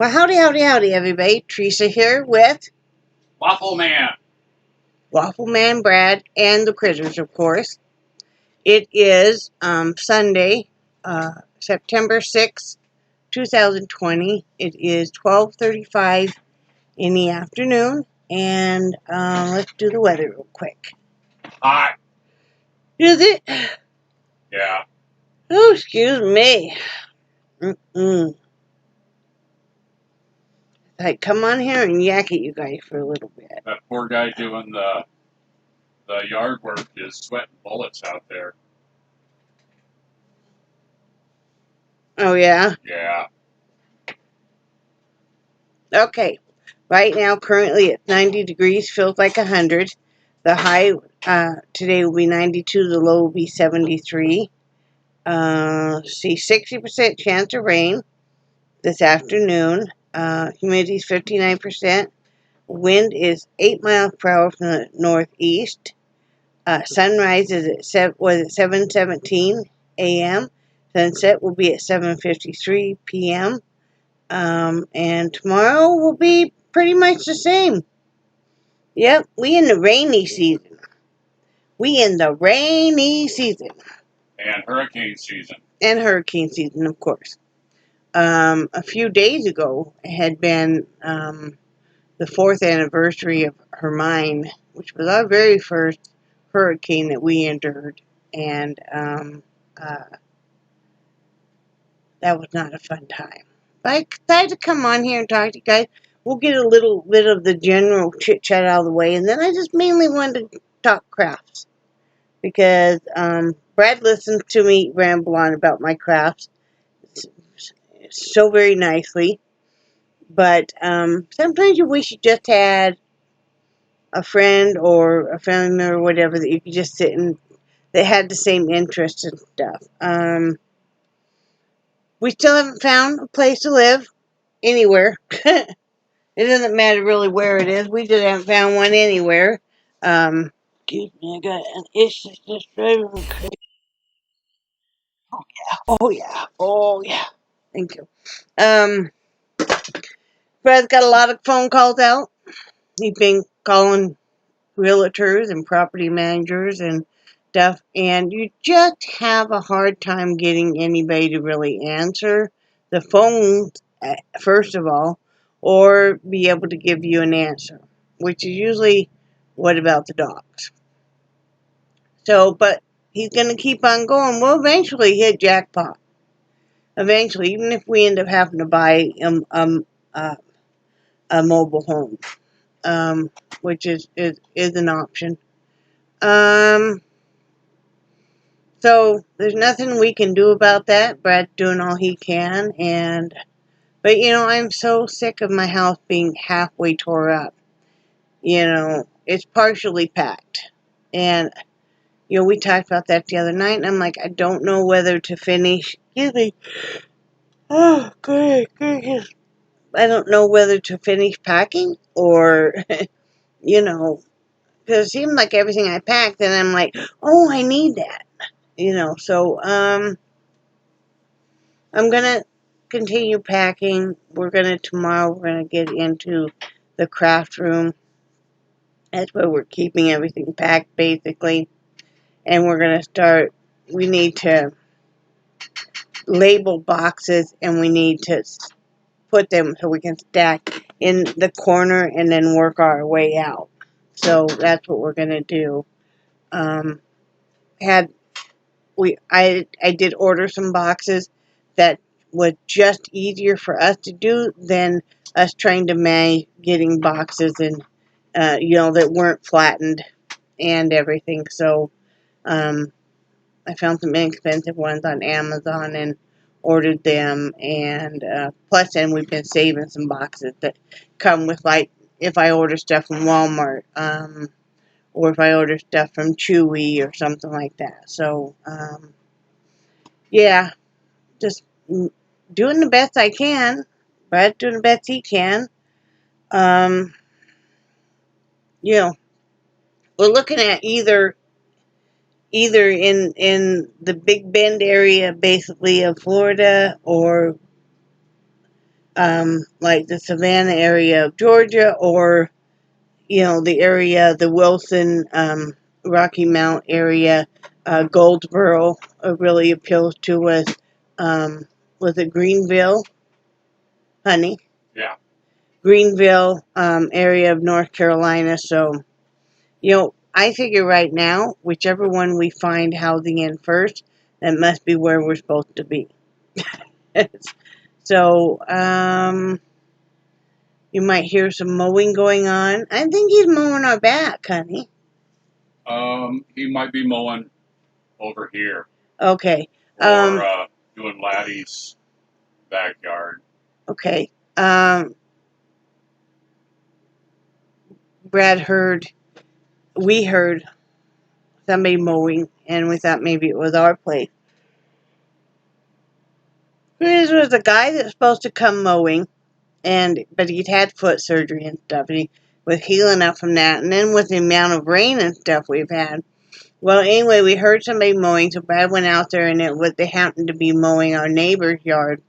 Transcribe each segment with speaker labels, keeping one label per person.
Speaker 1: Well, howdy, howdy, howdy, everybody. Theresa here with
Speaker 2: Waffle Man.
Speaker 1: Waffle Man Brad and the Critters, of course. It is Sunday, September 6th, 2020. It is 12:35 in the afternoon, and let's do the weather real quick.
Speaker 2: Hot.
Speaker 1: Is it?
Speaker 2: Yeah.
Speaker 1: Oh, excuse me. Like, come on here and yak at you guys for a little bit.
Speaker 2: That poor guy doing the yard work is sweating bullets out there.
Speaker 1: Oh, yeah?
Speaker 2: Yeah.
Speaker 1: Okay. Right now, currently it's 90 degrees, feels like 100. The high today will be 92, the low will be 73. See, 60% chance of rain this afternoon. Humidity is 59%. Wind is 8 miles per hour from the northeast. Sunrise is at 7:17 a.m. Sunset will be at 7:53 p.m. And tomorrow will be pretty much the same. Yep, we in the rainy season.
Speaker 2: And hurricane season.
Speaker 1: And hurricane season, of course. A few days ago had been the 4th anniversary of Hermine, which was our very first hurricane that we endured. And that was not a fun time. But I decided to come on here and talk to you guys. We'll get a little bit of the general chit-chat out of the way, and then I just mainly wanted to talk crafts. Because Brad listens to me ramble on about my crafts so very nicely. But sometimes you wish you just had a friend or a family member or whatever that you could just sit and that had the same interests and stuff. We still haven't found a place to live anywhere. It doesn't matter really where it is. We just haven't found one anywhere. Excuse me, I got an itch that's just driving me crazy. Oh yeah. Thank you. Brad's got a lot of phone calls out. He's been calling realtors and property managers and stuff, and you just have a hard time getting anybody to really answer the phone, first of all, or be able to give you an answer, which is usually, what about the dogs? So, but he's going to keep on going. We'll eventually hit jackpot. Eventually, even if we end up having to buy a mobile home, which is an option. So there's nothing we can do about that. Brad's doing all he can, but I'm so sick of my house being halfway tore up. It's partially packed, and we talked about that the other night, and I'm like, I don't know whether to finish. Excuse me. Oh, good. I don't know whether to finish packing or, because it seemed like everything I packed, and I'm like, oh, I need that. So, I'm going to continue packing. Tomorrow, we're going to get into the craft room. That's where we're keeping everything packed, basically. And we're going to start, we need to label boxes, and we need to put them so we can stack in the corner and then work our way out. So that's what we're going to do. I did order some boxes that was just easier for us to do than us trying to manage getting boxes and that weren't flattened and everything. So I found some inexpensive ones on Amazon and ordered them, and plus then we've been saving some boxes that come with, like, if I order stuff from Walmart, or if I order stuff from Chewy or something like that. So yeah, just doing the best I can. Brad's doing the best he can. We're looking at either in the Big Bend area, basically, of Florida, or like the Savannah area of Georgia, or the area, the Wilson, Rocky Mount area, Goldsboro really appeals to us. Was it Greenville, honey?
Speaker 2: Yeah.
Speaker 1: Greenville area of North Carolina. So, I figure right now, whichever one we find housing in first, that must be where we're supposed to be. So, you might hear some mowing going on. I think he's mowing our back, honey.
Speaker 2: He might be mowing over here.
Speaker 1: Okay.
Speaker 2: Or doing Laddie's backyard.
Speaker 1: Okay. We heard somebody mowing, and we thought maybe it was our place. This was a guy that was supposed to come mowing, but he'd had foot surgery and stuff, and he was healing up from that. And then with the amount of rain and stuff we've had, well, anyway, we heard somebody mowing, so Brad went out there, and they happened to be mowing our neighbor's yard.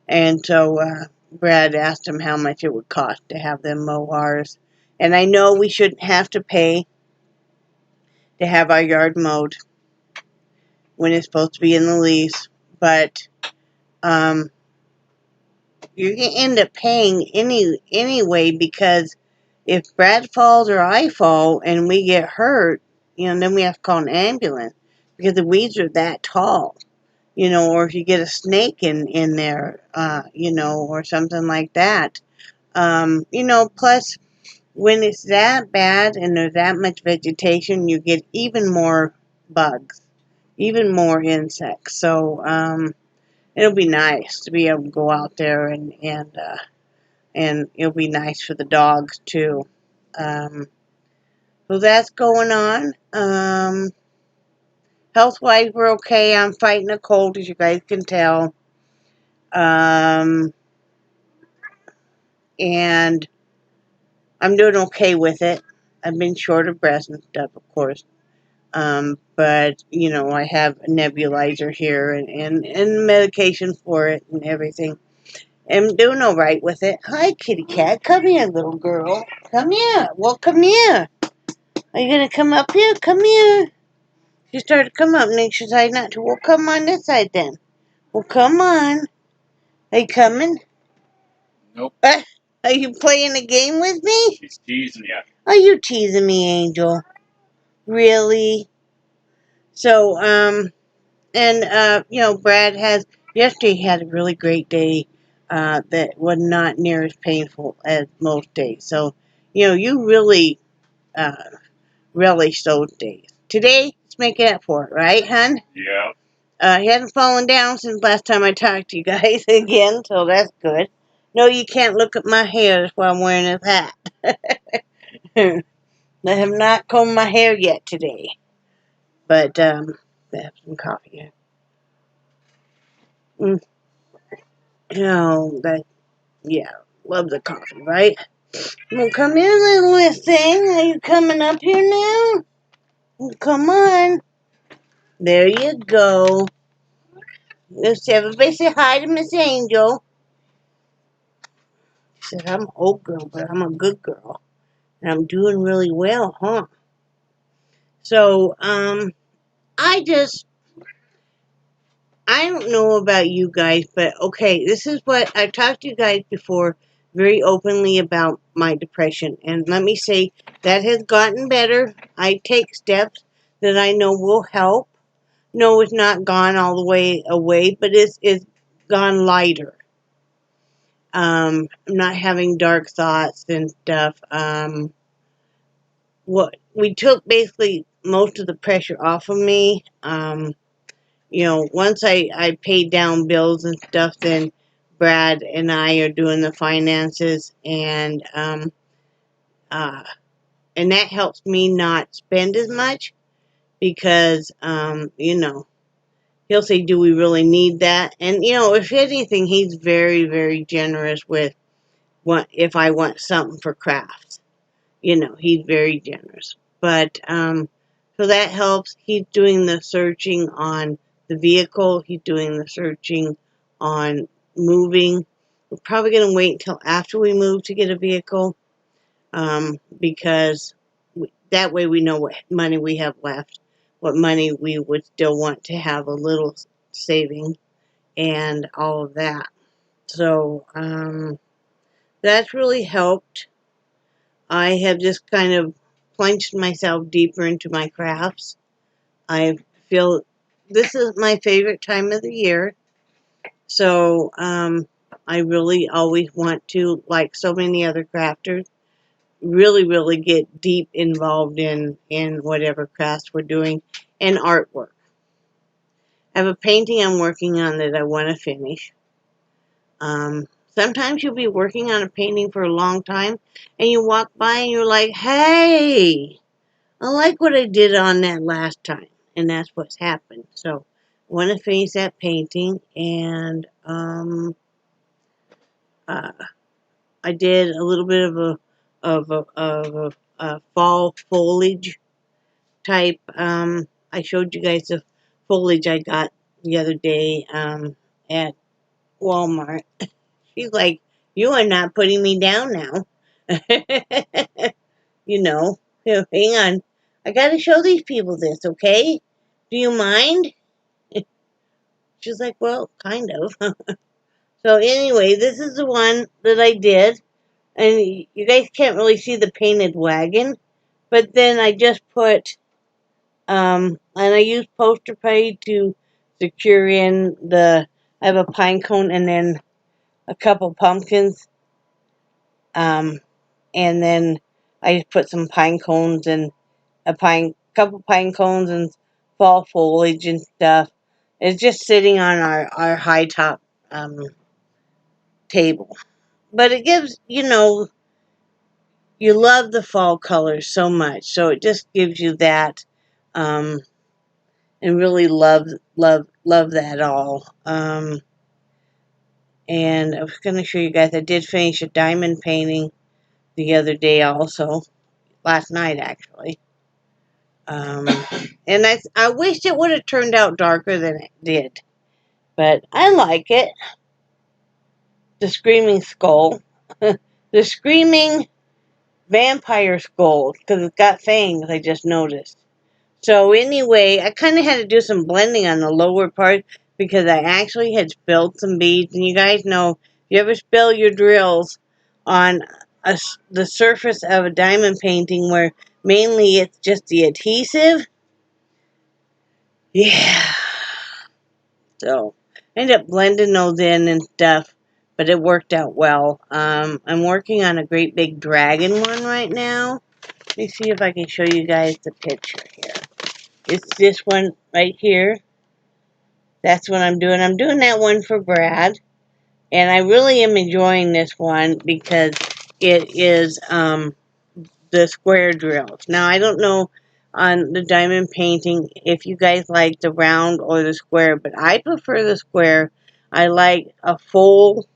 Speaker 1: And so Brad asked him how much it would cost to have them mow ours. And I know we shouldn't have to pay to have our yard mowed when it's supposed to be in the lease, but you're going to end up paying anyway, because if Brad falls or I fall and we get hurt, then we have to call an ambulance because the weeds are that tall, or if you get a snake in there, or something like that. Plus, when it's that bad and there's that much vegetation, you get even more bugs, even more insects. So, it'll be nice to be able to go out there, and it'll be nice for the dogs too. So that's going on. Health-wise, we're okay. I'm fighting a cold, as you guys can tell. And I'm doing okay with it. I've been short of breath and stuff, of course. But, I have a nebulizer here and medication for it and everything. I'm doing all right with it. Hi, kitty cat. Come here, little girl. Come here. Well, come here. Are you going to come up here? Come here. She started to come up, and then she decided not to. Well, come on this side then. Well, come on. Are you coming?
Speaker 2: Nope.
Speaker 1: Are you playing a game with me?
Speaker 2: She's teasing you.
Speaker 1: Are you teasing me, Angel? Really? So, Brad yesterday had a really great day, that was not near as painful as most days. So, you really, relish those days. Today, let's make it up for it, right, hon?
Speaker 2: Yeah.
Speaker 1: He hasn't fallen down since last time I talked to you guys again, so that's good. No, you can't look at my hair. That's why I'm wearing this hat. I have not combed my hair yet today. But, I have some coffee here. Yeah, love the coffee, right? Well, come here, little thing. Are you coming up here now? Come on. There you go. Let's everybody say hi to Miss Angel. She said, I'm an old girl, but I'm a good girl. And I'm doing really well, huh? So, I don't know about you guys, but okay, this is what I've talked to you guys before very openly about my depression. And let me say, that has gotten better. I take steps that I know will help. No, it's not gone all the way away, but it's gone lighter. I'm not having dark thoughts and stuff. What we took basically most of the pressure off of me. Once I paid down bills and stuff, then Brad and I are doing the finances, and that helps me not spend as much because, he'll say, do we really need that? And, if anything, he's very, very generous with if I want something for crafts. He's very generous. But, so that helps. He's doing the searching on the vehicle. He's doing the searching on moving. We're probably going to wait until after we move to get a vehicle, because that way we know what money we have left, what money we would still want to have a little saving, and all of that. So that's really helped. I have just kind of plunged myself deeper into my crafts. I feel this is my favorite time of the year. So I really always want to, like so many other crafters, really get deep involved in whatever crafts we're doing and artwork. I have a painting I'm working on that I want to finish. Sometimes you'll be working on a painting for a long time and you walk by and you're like, hey, I like what I did on that last time. And that's what's happened. So I want to finish that painting, and I did a little bit of a fall foliage type. I showed you guys the foliage I got the other day at Walmart. She's like, "You are not putting me down now." you know, hang on. I got to show these people this, okay? Do you mind? She's like, "Well, kind of." So anyway, this is the one that I did. And you guys can't really see the painted wagon, but then I just put, and I used poster paste to secure in I have a pine cone and then a couple pumpkins, and then I just put some pine cones and couple pine cones and fall foliage and stuff. It's just sitting on our high top, table. But it gives, you love the fall colors so much, so it just gives you that, um, and really love that all. And I was going to show you guys, I did finish a diamond painting the other day also, last night actually. And I wished it would have turned out darker than it did, but I like it. The screaming skull, the screaming vampire skull, because it's got fangs, I just noticed. So anyway, I kind of had to do some blending on the lower part because I actually had spilled some beads. And you guys know, if you ever spill your drills on the surface of a diamond painting where mainly it's just the adhesive, yeah. So I ended up blending those in and stuff, but it worked out well. I'm working on a great big dragon one right now. Let me see if I can show you guys the picture here. It's this one right here. That's what I'm doing. I'm doing that one for Brad. And I really am enjoying this one because it is the square drills. Now, I don't know on the diamond painting if you guys like the round or the square, but I prefer the square. I like a full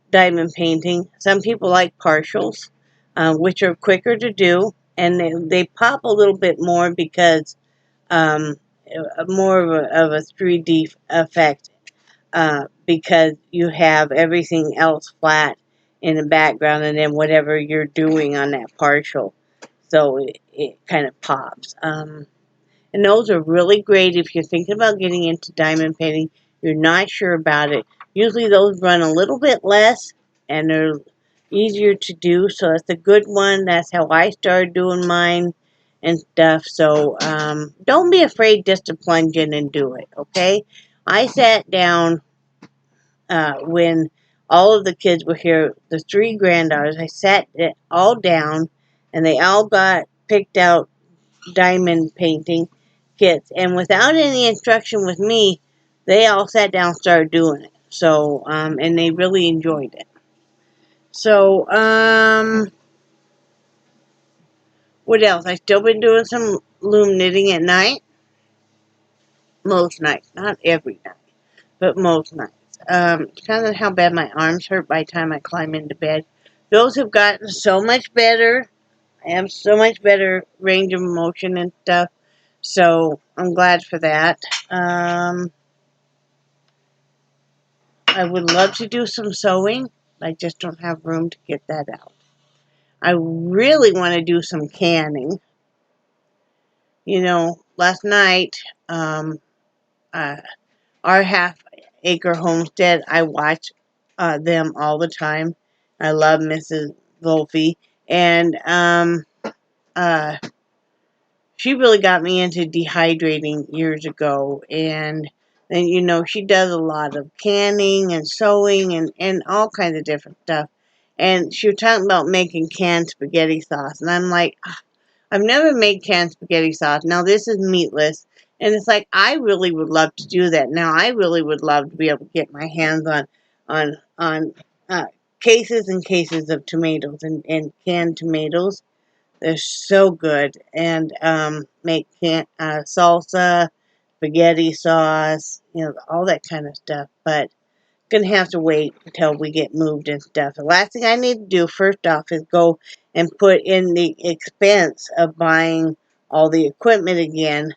Speaker 1: diamond painting. Some people like partials, which are quicker to do, and they pop a little bit more because um, more of a 3D effect, because you have everything else flat in the background and then whatever you're doing on that partial. So it kind of pops. And those are really great if you're thinking about getting into diamond painting. You're not sure about it. Usually those run a little bit less and they're easier to do. So that's a good one. That's how I started doing mine and stuff. So don't be afraid just to plunge in and do it, okay? I sat down when all of the kids were here, the three granddaughters. I sat it all down and they all got picked out diamond painting kits, and without any instruction with me, they all sat down and started doing it. So, and they really enjoyed it. So, what else? I've still been doing some loom knitting at night. Most nights, not every night, but most nights. It's kind of how bad my arms hurt by the time I climb into bed. Those have gotten so much better. I have so much better range of motion and stuff. So I'm glad for that. I would love to do some sewing. I just don't have room to get that out. I really want to do some canning. You know, last night, uh, our half-acre homestead, I watch them all the time. I love Mrs. Volpe. And uh, she really got me into dehydrating years ago. And then, you know, she does a lot of canning and sewing and all kinds of different stuff. And she was talking about making canned spaghetti sauce. And I'm like, I've never made canned spaghetti sauce. Now, this is meatless. And it's like, I really would love to do that. Now, I really would love to be able to get my hands on cases and cases of tomatoes and canned tomatoes. They're so good. And make salsa, spaghetti sauce, you know, all that kind of stuff. But gonna have to wait until we get moved and stuff. The last thing I need to do first off is go and put in the expense of buying all the equipment again,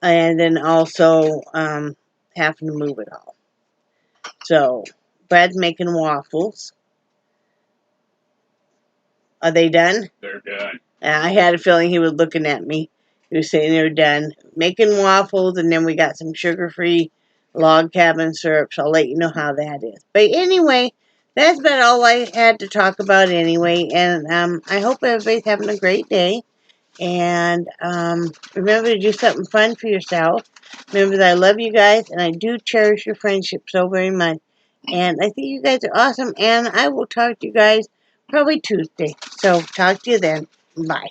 Speaker 1: and then also having to move it all. So Brad's making waffles. Are they done?
Speaker 2: They're done.
Speaker 1: I had a feeling he was looking at me. He was saying they're done making waffles, and then we got some sugar-free log cabin syrup. So I'll let you know how that is. But anyway, that's about all I had to talk about anyway. And I hope everybody's having a great day. And remember to do something fun for yourself. Remember that I love you guys, and I do cherish your friendship so very much. And I think you guys are awesome. And I will talk to you guys probably Tuesday. So talk to you then. Bye.